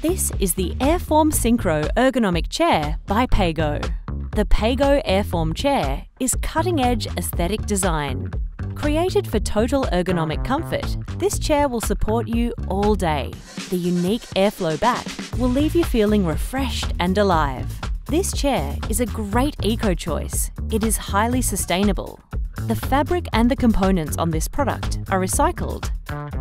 This is the AirForm Synchro Ergonomic Chair by Paygo. The Paygo AirForm chair is cutting-edge aesthetic design. Created for total ergonomic comfort, this chair will support you all day. The unique airflow back will leave you feeling refreshed and alive. This chair is a great eco-choice. It is highly sustainable. The fabric and the components on this product are recycled.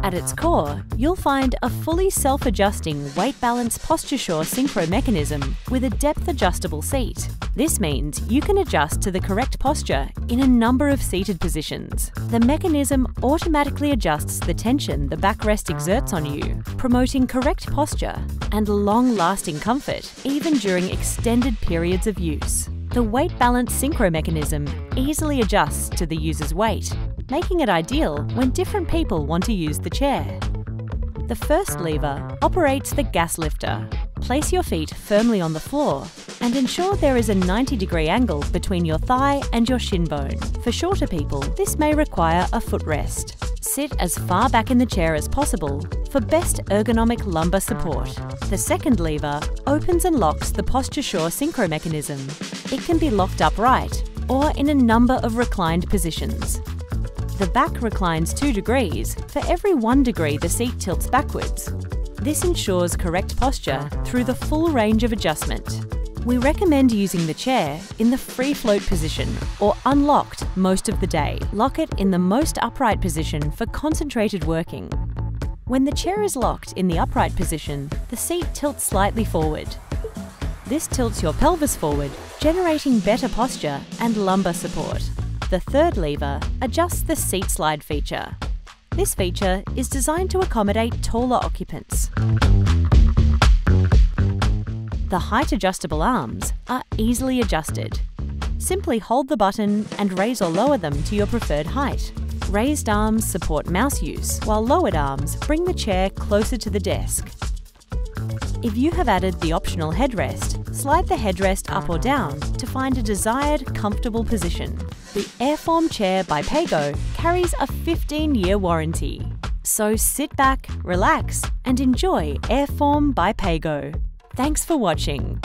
At its core, you'll find a fully self-adjusting weight-balance posture-sure synchro mechanism with a depth-adjustable seat. This means you can adjust to the correct posture in a number of seated positions. The mechanism automatically adjusts the tension the backrest exerts on you, promoting correct posture and long-lasting comfort even during extended periods of use. The weight balance synchro mechanism easily adjusts to the user's weight, making it ideal when different people want to use the chair. The first lever operates the gas lifter. Place your feet firmly on the floor and ensure there is a 90-degree angle between your thigh and your shin bone. For shorter people, this may require a footrest. Sit as far back in the chair as possible for best ergonomic lumbar support. The second lever opens and locks the posture-sure synchro mechanism. It can be locked upright or in a number of reclined positions. The back reclines 2 degrees for every 1 degree the seat tilts backwards. This ensures correct posture through the full range of adjustment. We recommend using the chair in the free float position or unlocked most of the day. Lock it in the most upright position for concentrated working. When the chair is locked in the upright position, the seat tilts slightly forward. This tilts your pelvis forward, generating better posture and lumbar support. The third lever adjusts the seat slide feature. This feature is designed to accommodate taller occupants. The height-adjustable arms are easily adjusted. Simply hold the button and raise or lower them to your preferred height. Raised arms support mouse use, while lowered arms bring the chair closer to the desk. If you have added the optional headrest, slide the headrest up or down to find a desired comfortable position. The AirForm chair by Paygo carries a 15-year warranty. So sit back, relax, and enjoy AirForm by Paygo. Thanks for watching.